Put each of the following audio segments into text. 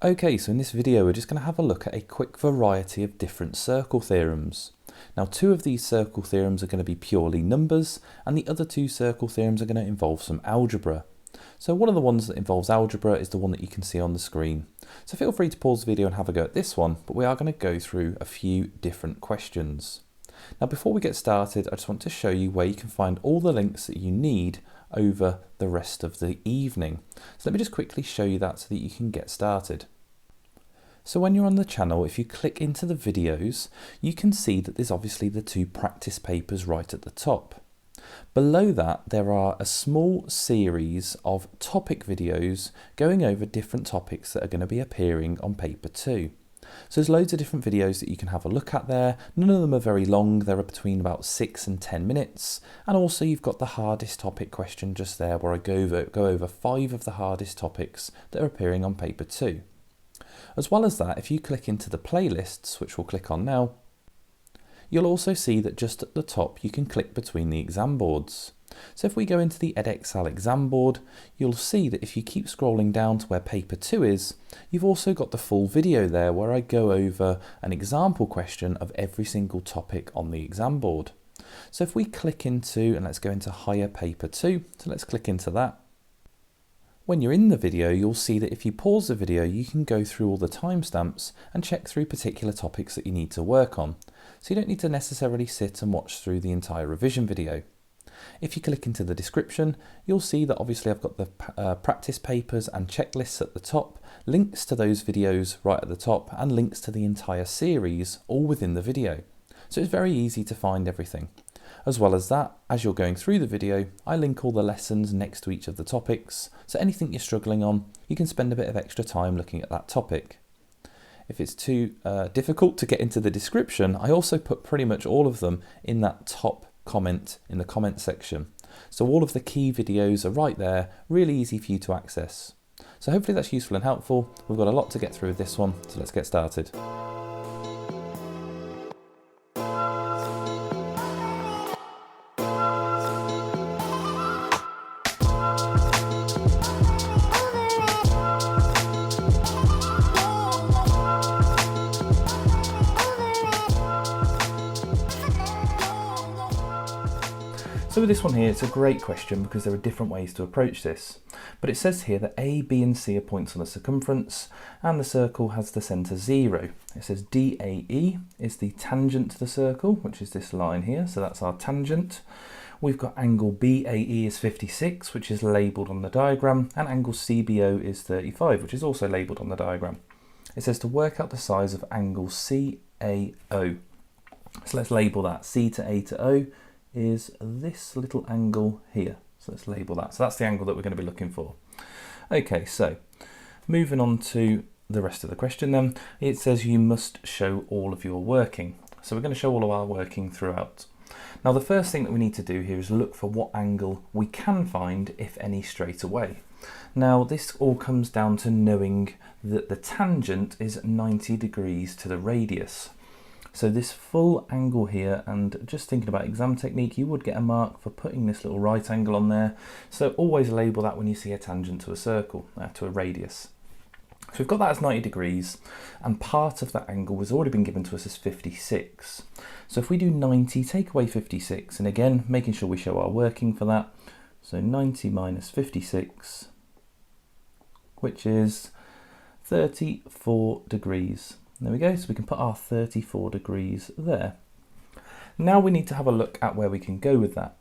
Okay, so in this video we're just going to have a look at a quick variety of different circle theorems. Now two of these circle theorems are going to be purely numbers and the other two circle theorems are going to involve some algebra. So one of the ones that involves algebra is the one that you can see on the screen. So feel free to pause the video and have a go at this one, but we are going to go through a few different questions. Now before we get started, I just want to show you where you can find all the links that you need over the rest of the evening. So let me just quickly show you that so that you can get started. So when you're on the channel, if you click into the videos, you can see that there's obviously the two practice papers right at the top. Below that, there are a small series of topic videos going over different topics that are going to be appearing on paper 2. So there's loads of different videos that you can have a look at there. None of them are very long. They're between about 6 and 10 minutes. And also you've got the hardest topic question just there where I go over 5 of the hardest topics that are appearing on paper 2. As well as that, if you click into the playlists, which we'll click on now, you'll also see that just at the top you can click between the exam boards. So if we go into the Edexcel exam board, you'll see that if you keep scrolling down to where paper 2 is, you've also got the full video there where I go over an example question of every single topic on the exam board. So if we click into, and let's go into higher paper 2, so let's click into that. When you're in the video, you'll see that if you pause the video, you can go through all the timestamps and check through particular topics that you need to work on. So you don't need to necessarily sit and watch through the entire revision video. If you click into the description, you'll see that obviously I've got the practice papers and checklists at the top, links to those videos right at the top, and links to the entire series all within the video. So it's very easy to find everything. As well as that, as you're going through the video, I link all the lessons next to each of the topics, so anything you're struggling on, you can spend a bit of extra time looking at that topic. If it's too difficult to get into the description, I also put pretty much all of them in that top comment in the comment section. So all of the key videos are right there, really easy for you to access. So hopefully that's useful and helpful. We've got a lot to get through with this one, so let's get started. So with this one here, it's a great question because there are different ways to approach this. But it says here that A, B and C are points on the circumference and the circle has the centre 0. It says DAE is the tangent to the circle, which is this line here, so that's our tangent. We've got angle BAE is 56, which is labelled on the diagram, and angle CBO is 35, which is also labelled on the diagram. It says to work out the size of angle CAO. So let's label that. C to A to O is this little angle here. So let's label that. So that's the angle that we're going to be looking for. Okay, so moving on to the rest of the question then. It says you must show all of your working. So we're going to show all of our working throughout. Now the first thing that we need to do here is look for what angle we can find, if any, straight away. Now this all comes down to knowing that the tangent is 90 degrees to the radius. So this full angle here, and just thinking about exam technique, you would get a mark for putting this little right angle on there. So always label that when you see a tangent to a circle, to a radius. So we've got that as 90 degrees, and part of that angle has already been given to us as 56. So if we do 90, take away 56, and again, making sure we show our working for that. So 90 minus 56, which is 34 degrees. There we go, so we can put our 34 degrees there. Now we need to have a look at where we can go with that.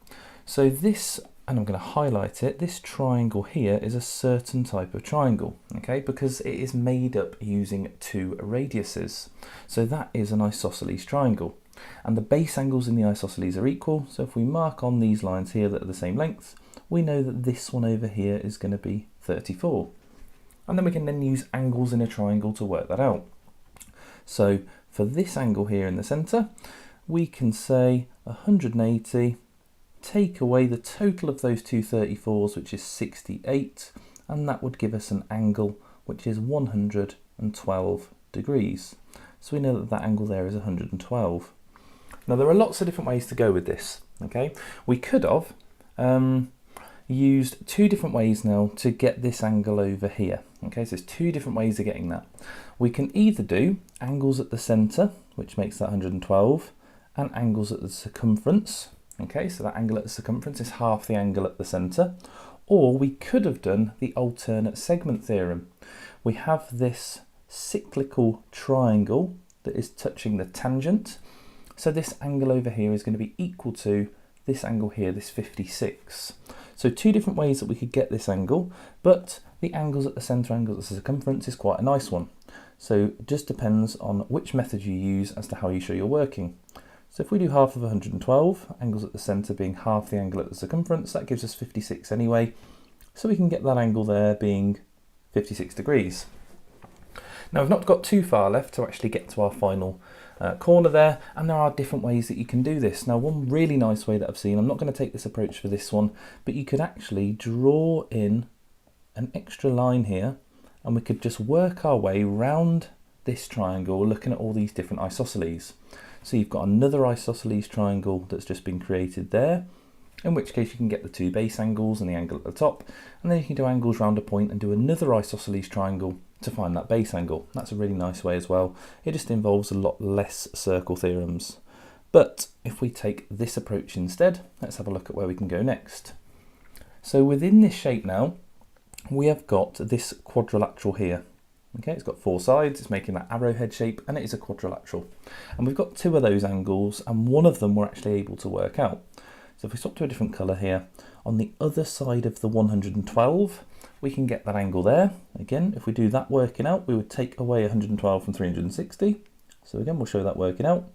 So this, and I'm going to highlight it, this triangle here is a certain type of triangle, okay, because it is made up using two radiuses. So that is an isosceles triangle. And the base angles in the isosceles are equal, so if we mark on these lines here that are the same length, we know that this one over here is going to be 34. And then we can then use angles in a triangle to work that out. So for this angle here in the centre, we can say 180, take away the total of those two 34s, which is 68, and that would give us an angle which is 112 degrees. So we know that that angle there is 112. Now there are lots of different ways to go with this, okay? We could have used two different ways now to get this angle over here. Okay, so there's two different ways of getting that. We can either do angles at the centre, which makes that 112, and angles at the circumference. Okay, so that angle at the circumference is half the angle at the centre. Or we could have done the alternate segment theorem. We have this cyclical triangle that is touching the tangent. So this angle over here is going to be equal to this angle here, this 56. So two different ways that we could get this angle, but the angles at the centre, angles at the circumference is quite a nice one. So it just depends on which method you use as to how you show you're working. So if we do half of 112, angles at the centre being half the angle at the circumference, that gives us 56 anyway. So we can get that angle there being 56 degrees. Now we've not got too far left to actually get to our final corner there, and there are different ways that you can do this. Now one really nice way that I've seen, I'm not going to take this approach for this one, but you could actually draw in an extra line here, and we could just work our way round this triangle looking at all these different isosceles. So you've got another isosceles triangle that's just been created there, in which case you can get the two base angles and the angle at the top, and then you can do angles round a point and do another isosceles triangle to find that base angle. That's a really nice way as well. It just involves a lot less circle theorems. But if we take this approach instead, let's have a look at where we can go next. So within this shape now, we have got this quadrilateral here. Okay, it's got four sides, it's making that arrowhead shape, and it is a quadrilateral. And we've got two of those angles, and one of them we're actually able to work out. So if we swap to a different colour here, on the other side of the 112, we can get that angle there. Again, if we do that working out, we would take away 112 from 360. So again, we'll show that working out.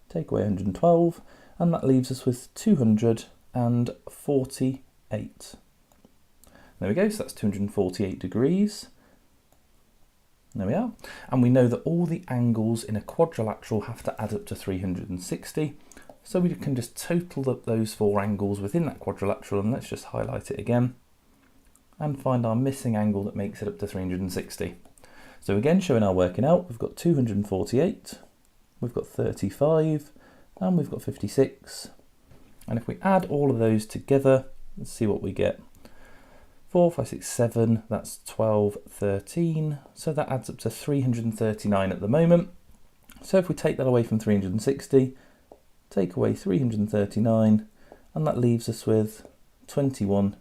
Take away 112, and that leaves us with 248. There we go, so that's 248 degrees. There we are. And we know that all the angles in a quadrilateral have to add up to 360. So we can just total up those four angles within that quadrilateral, and let's just highlight it again and find our missing angle that makes it up to 360. So again, showing our working out, we've got 248, we've got 35, and we've got 56. And if we add all of those together, let's see what we get. 4, 5, 6, 7, that's 12, 13. So that adds up to 339 at the moment. So if we take that away from 360, take away 339, and that leaves us with 21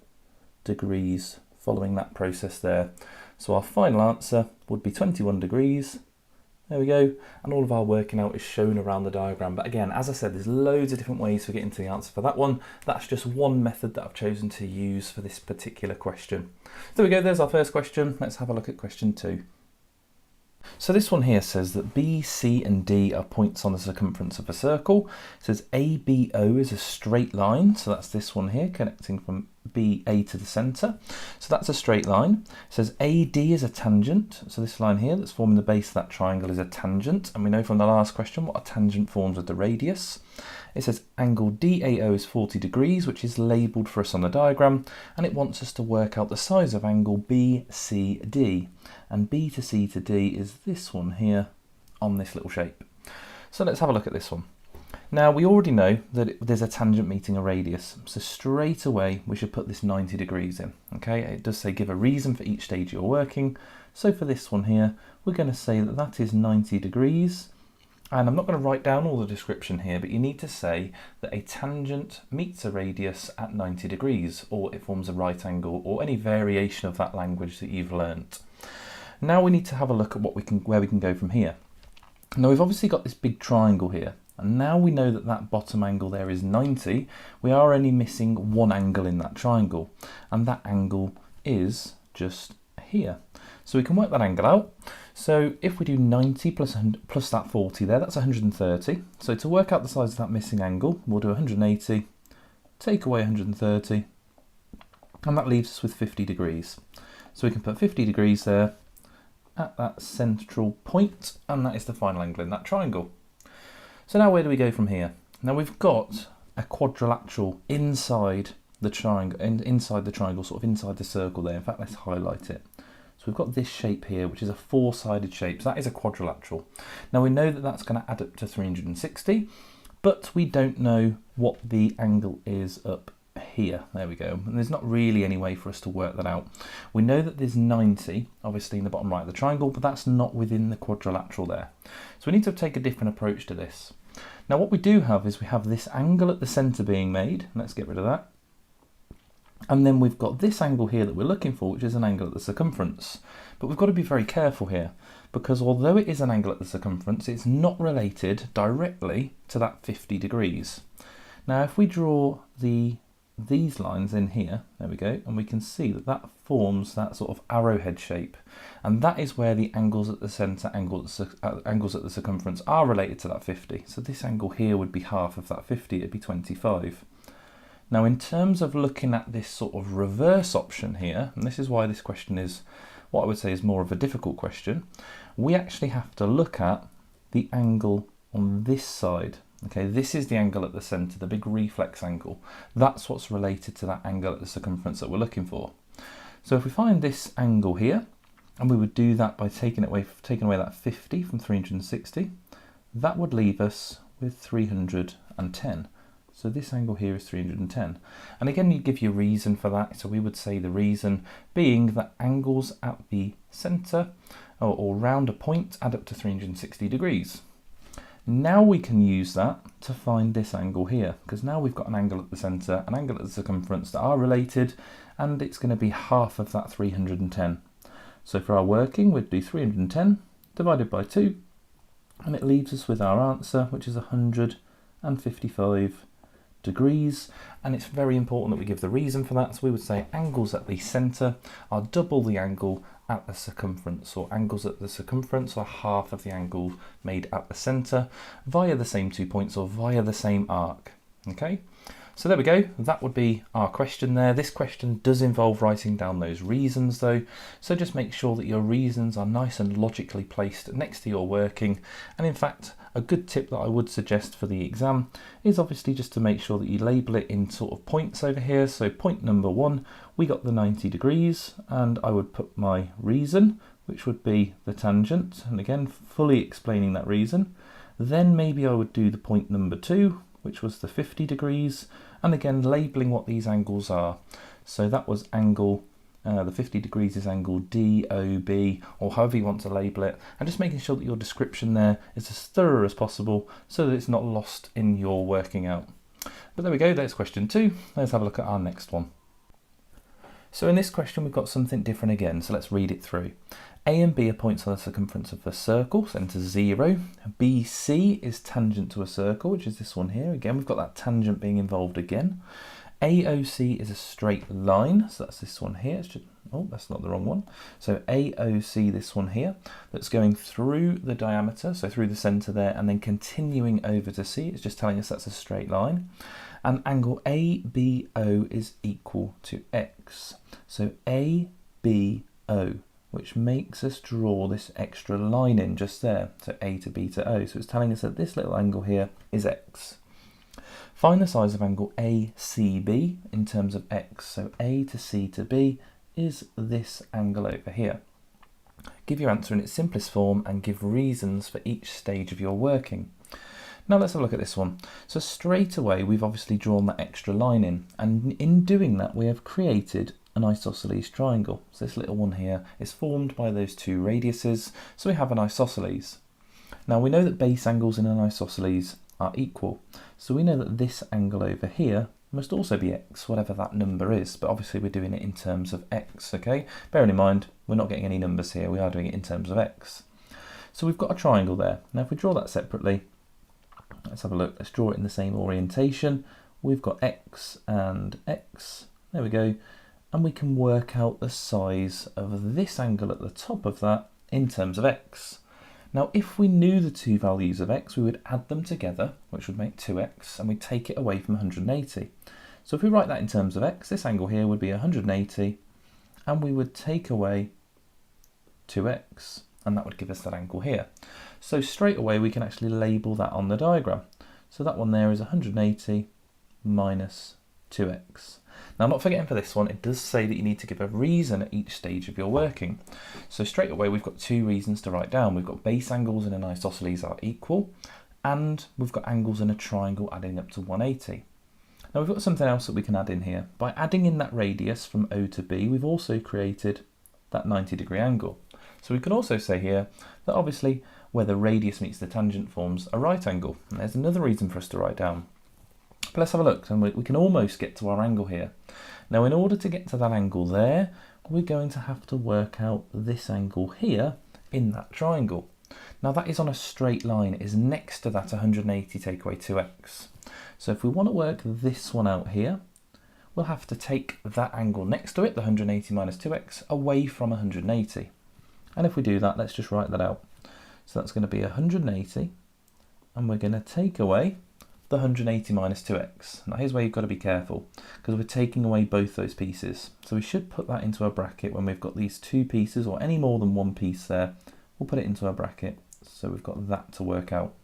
degrees following that process there. So our final answer would be 21 degrees. There we go, and all of our working out is shown around the diagram. But again, as I said, there's loads of different ways for getting to the answer for that one. That's just one method that I've chosen to use for this particular question. There we go, there's our first question. Let's have a look at question 2. So this one here says that B, C and D are points on the circumference of a circle. It says ABO is a straight line, so that's this one here connecting from BA to the centre. So that's a straight line. It says AD is a tangent, so this line here that's forming the base of that triangle is a tangent, and we know from the last question what a tangent forms with the radius. It says angle DAO is 40 degrees, which is labelled for us on the diagram, and it wants us to work out the size of angle BCD. And B to C to D is this one here on this little shape. So let's have a look at this one. Now we already know that there's a tangent meeting a radius, so straight away we should put this 90 degrees in. Okay, it does say give a reason for each stage you're working. So for this one here, we're going to say that that is 90 degrees. And I'm not going to write down all the description here, but you need to say that a tangent meets a radius at 90 degrees, or it forms a right angle, or any variation of that language that you've learnt. Now we need to have a look at where we can go from here. Now we've obviously got this big triangle here, and now we know that that bottom angle there is 90. We are only missing one angle in that triangle, and that angle is just here. So we can work that angle out. So if we do 90 plus that 40 there, that's 130. So to work out the size of that missing angle, we'll do 180, take away 130, and that leaves us with 50 degrees. So we can put 50 degrees there at that central point, and that is the final angle in that triangle. So now where do we go from here? Now we've got a quadrilateral inside the triangle, sort of inside the circle there. In fact, let's highlight it. So we've got this shape here, which is a four-sided shape. So that is a quadrilateral. Now we know that that's going to add up to 360, but we don't know what the angle is up here. There we go. And there's not really any way for us to work that out. We know that there's 90, obviously in the bottom right of the triangle, but that's not within the quadrilateral there. So we need to take a different approach to this. Now what we do have is we have this angle at the centre being made. Let's get rid of that. And then we've got this angle here that we're looking for, which is an angle at the circumference. But we've got to be very careful here, because although it is an angle at the circumference, it's not related directly to that 50 degrees. Now if we draw these lines in here, there we go, and we can see that that forms that sort of arrowhead shape. And that is where the angles at the centre, angles at the circumference are related to that 50. So this angle here would be half of that 50, it'd be 25. Now in terms of looking at this sort of reverse option here, and this is why this question is what I would say is more of a difficult question, we actually have to look at the angle on this side. Okay, this is the angle at the centre, the big reflex angle. That's what's related to that angle at the circumference that we're looking for. So if we find this angle here, and we would do that by taking away that 50 from 360, that would leave us with 310. So this angle here is 310. And again, you give your reason for that. So we would say the reason being that angles at the centre or round a point add up to 360 degrees. Now we can use that to find this angle here, because now we've got an angle at the centre, an angle at the circumference that are related, and it's going to be half of that 310. So for our working, we'd do 310 divided by 2, and it leaves us with our answer, which is 155 degrees. And it's very important that we give the reason for that. So we would say angles at the centre are double the angle at the circumference, or angles at the circumference are half of the angle made at the centre via the same 2 points or via the same arc. Okay, so there we go. That would be our question there. This question does involve writing down those reasons though, so just make sure that your reasons are nice and logically placed next to your working. And in fact, a good tip that I would suggest for the exam is obviously just to make sure that you label it in sort of points over here. So point number 1, we got the 90 degrees, and I would put my reason, which would be the tangent, and again fully explaining that reason. Then maybe I would do the point number 2, which was the 50 degrees, and again labeling what these angles are. So that was angle, the 50 degrees is angle DOB, or however you want to label it, and just making sure that your description there is as thorough as possible so that it's not lost in your working out. But there we go, there's question 2. Let's have a look at our next one. So in this question we've got something different again, so let's read it through. A and B are points on the circumference of a circle, centre 0. BC is tangent to a circle, which is this one here. Again, we've got that tangent being involved again. AOC is a straight line, so that's this one here. Oh, that's not the wrong one. So AOC, this one here, that's going through the diameter, so through the centre there, and then continuing over to C. It's just telling us that's a straight line. And angle ABO is equal to X. So ABO, which makes us draw this extra line in just there, so A to B to O. So it's telling us that this little angle here is X. Find the size of angle ACB in terms of X. So A to C to B is this angle over here. Give your answer in its simplest form and give reasons for each stage of your working. Now let's have a look at this one. So straight away we've obviously drawn that extra line in, and in doing that we have created an isosceles triangle. So this little one here is formed by those two radiuses, so we have an isosceles. Now we know that base angles in an isosceles are equal, so we know that this angle over here must also be X, whatever that number is, but obviously we're doing it in terms of X, okay? Bearing in mind, we're not getting any numbers here, we are doing it in terms of X. So we've got a triangle there. Now if we draw that separately, let's have a look, let's draw it in the same orientation. We've got X and X, there we go, and we can work out the size of this angle at the top of that in terms of X. Now if we knew the two values of X, we would add them together, which would make 2X, and we'd take it away from 180. So if we write that in terms of X, this angle here would be 180, and we would take away 2X, and that would give us that angle here. So straight away we can actually label that on the diagram. So that one there is 180 minus 2X. Now not forgetting for this one, it does say that you need to give a reason at each stage of your working. So straight away we've got two reasons to write down. We've got base angles in an isosceles are equal, and we've got angles in a triangle adding up to 180. Now we've got something else that we can add in here. By adding in that radius from O to B, we've also created that 90-degree angle. So we can also say here that obviously where the radius meets the tangent forms a right angle. And there's another reason for us to write down. But let's have a look, and we can almost get to our angle here. Now in order to get to that angle there, we're going to have to work out this angle here in that triangle. Now that is on a straight line, it is next to that 180 take away 2x. So if we want to work this one out here, we'll have to take that angle next to it, the 180 minus 2x, away from 180. And if we do that, let's just write that out. So that's going to be 180, and we're going to take away the 180 minus 2x. Now here's where you've got to be careful, because we're taking away both those pieces. So we should put that into a bracket when we've got these two pieces, or any more than one piece there. We'll put it into a bracket, so we've got that to work out.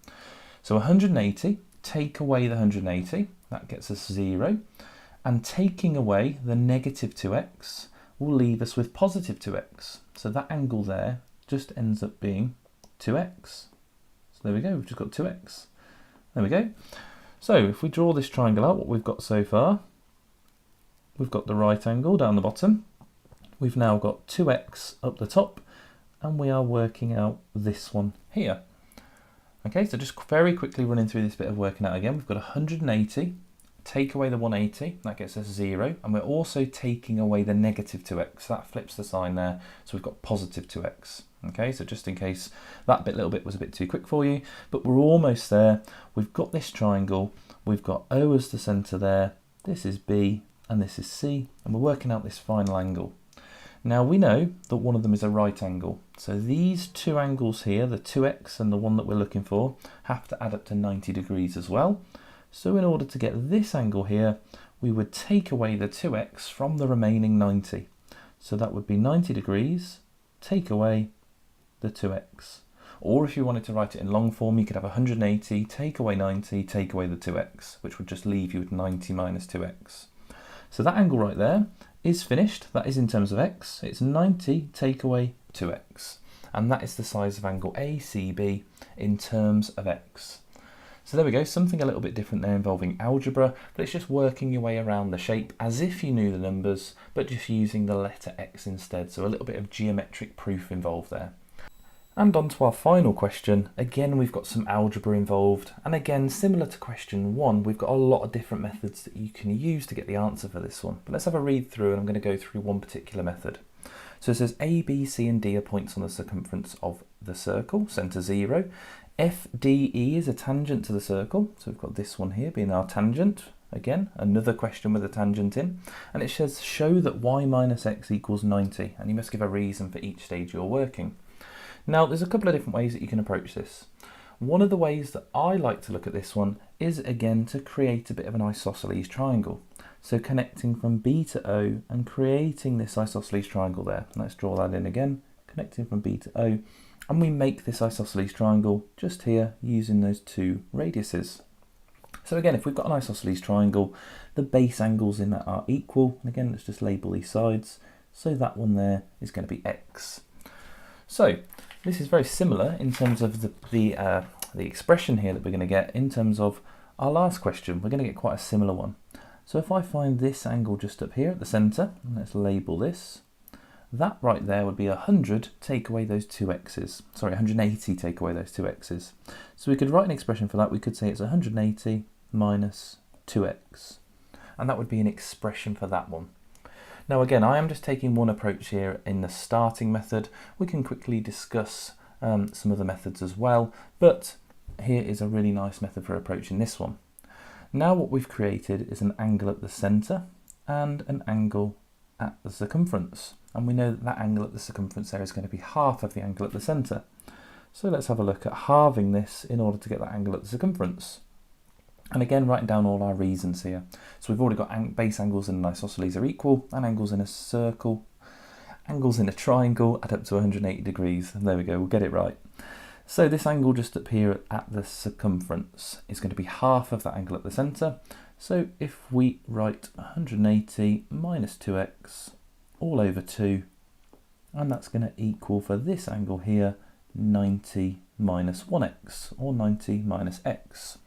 So 180, take away the 180, that gets us 0. And taking away the negative 2x will leave us with positive 2x. So that angle there just ends up being 2x. So there we go, we've just got 2x. There we go. So if we draw this triangle out, what we've got so far, we've got the right angle down the bottom. We've now got 2x up the top, and we are working out this one here. Okay, so just very quickly running through this bit of working out again, we've got 180, take away the 180, that gets us 0, and we're also taking away the negative 2x, that flips the sign there, so we've got positive 2x. Okay, so just in case that little bit was a bit too quick for you, but we're almost there. We've got this triangle, we've got O as the centre there, this is B, and this is C, and we're working out this final angle. Now we know that one of them is a right angle, so these two angles here, the 2x and the one that we're looking for, have to add up to 90 degrees as well. So in order to get this angle here, we would take away the 2x from the remaining 90. So that would be 90 degrees, take away the 2x. Or if you wanted to write it in long form, you could have 180, take away 90, take away the 2x, which would just leave you with 90 minus 2x. So that angle right there is finished. That is in terms of x. It's 90 take away 2x. And that is the size of angle ACB in terms of x. So there we go, something a little bit different there involving algebra, but it's just working your way around the shape as if you knew the numbers, but just using the letter x instead. So a little bit of geometric proof involved there. And on to our final question. Again, we've got some algebra involved. And again, similar to question 1, we've got a lot of different methods that you can use to get the answer for this one. But let's have a read through, and I'm going to go through one particular method. So it says A, B, C and D are points on the circumference of the circle, centre 0. F, D, E is a tangent to the circle. So we've got this one here being our tangent. Again, another question with a tangent in. And it says show that y minus x equals 90. And you must give a reason for each stage you're working. Now, there's a couple of different ways that you can approach this. One of the ways that I like to look at this one is, again, to create a bit of an isosceles triangle. So connecting from B to O and creating this isosceles triangle there. Let's draw that in again, connecting from B to O. And we make this isosceles triangle just here using those two radiuses. So again, if we've got an isosceles triangle, the base angles in that are equal. And again, let's just label these sides. So that one there is going to be x. So this is very similar in terms of the expression here that we're going to get in terms of our last question. We're going to get quite a similar one. So if I find this angle just up here at the centre, let's label this. That right there would be 100 take away those two x's. Sorry, 180 take away those two x's. So we could write an expression for that. We could say it's 180 minus 2x. And that would be an expression for that one. Now again, I am just taking one approach here in the starting method. We can quickly discuss some other methods as well, but here is a really nice method for approaching this one. Now what we've created is an angle at the centre and an angle at the circumference. And we know that that angle at the circumference there is going to be half of the angle at the centre. So let's have a look at halving this in order to get that angle at the circumference. And again, writing down all our reasons here. So we've already got base angles in an isosceles are equal, and angles in a circle, angles in a triangle add up to 180 degrees. And there we go, we'll get it right. So this angle just up here at the circumference is going to be half of that angle at the centre. So if we write 180 minus 2x all over 2, and that's going to equal for this angle here 90 minus 1x, or 90 minus x.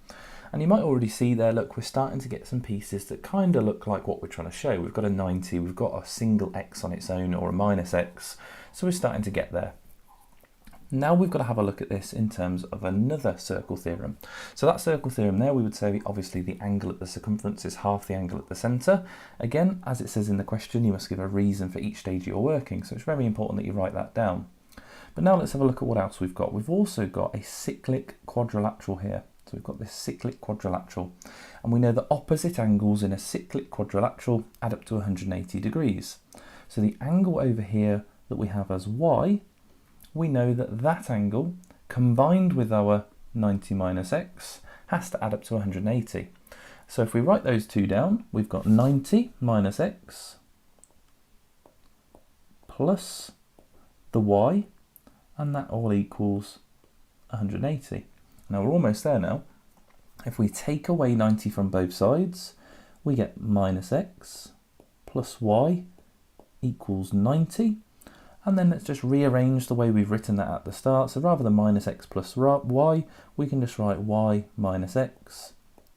And you might already see there, look, we're starting to get some pieces that kind of look like what we're trying to show. We've got a 90, we've got a single x on its own or a minus x, so we're starting to get there. Now we've got to have a look at this in terms of another circle theorem. So that circle theorem there, we would say obviously the angle at the circumference is half the angle at the centre. Again, as it says in the question, you must give a reason for each stage you're working, so it's very important that you write that down. But now let's have a look at what else we've got. We've also got a cyclic quadrilateral here. So we've got this cyclic quadrilateral, and we know that opposite angles in a cyclic quadrilateral add up to 180 degrees. So the angle over here that we have as y, we know that that angle combined with our 90 minus x has to add up to 180. So if we write those two down, we've got 90 minus x plus the y, and that all equals 180. Now we're almost there now. If we take away 90 from both sides, we get minus x plus y equals 90. And then let's just rearrange the way we've written that at the start. So rather than minus x plus y, we can just write y minus x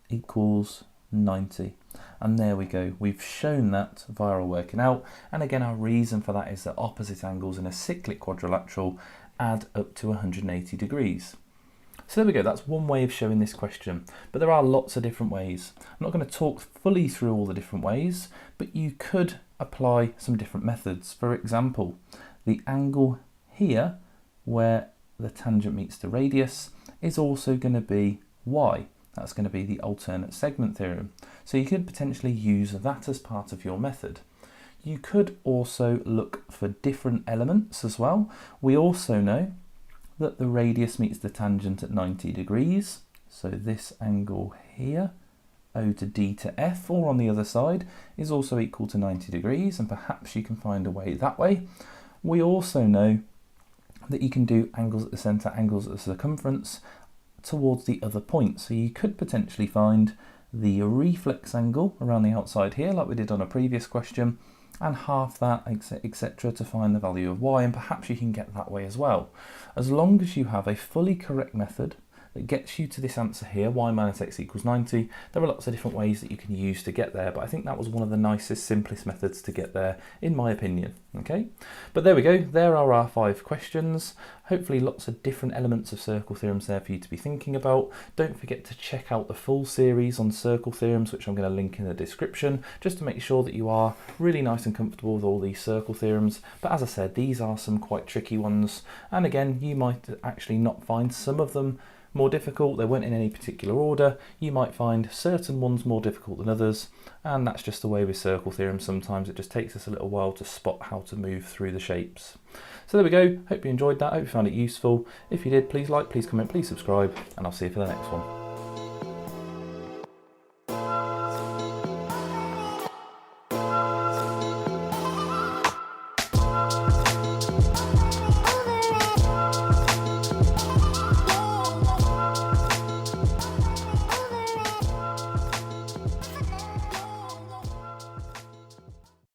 equals 90. And there we go. We've shown that via our working out. And again, our reason for that is that opposite angles in a cyclic quadrilateral add up to 180 degrees. So there we go, that's one way of showing this question, but there are lots of different ways. I'm not going to talk fully through all the different ways, but you could apply some different methods. For example, the angle here where the tangent meets the radius is also going to be y. That's going to be the alternate segment theorem. So you could potentially use that as part of your method. You could also look for different elements as well. We also know that the radius meets the tangent at 90 degrees. So this angle here, O to D to F, or on the other side, is also equal to 90 degrees, and perhaps you can find a way that way. We also know that you can do angles at the centre, angles at the circumference towards the other point. So you could potentially find the reflex angle around the outside here, like we did on a previous question, and half that, etc., to find the value of y, and perhaps you can get that way as well. As long as you have a fully correct method that gets you to this answer here, y minus x equals 90, there are lots of different ways that you can use to get there, but I think that was one of the nicest, simplest methods to get there, in my opinion. Okay, but there we go, there are our 5 questions. Hopefully lots of different elements of circle theorems there for you to be thinking about. Don't forget to check out the full series on circle theorems, which I'm going to link in the description, just to make sure that you are really nice and comfortable with all these circle theorems. But as I said, these are some quite tricky ones, and again, you might actually not find some of them more difficult. They weren't in any particular order. You might find certain ones more difficult than others, and that's just the way with circle theorems. Sometimes it just takes us a little while to spot how to move through the shapes. So there we go. Hope you enjoyed that. Hope you found it useful. If you did, please like, please comment, please subscribe, and I'll see you for the next one.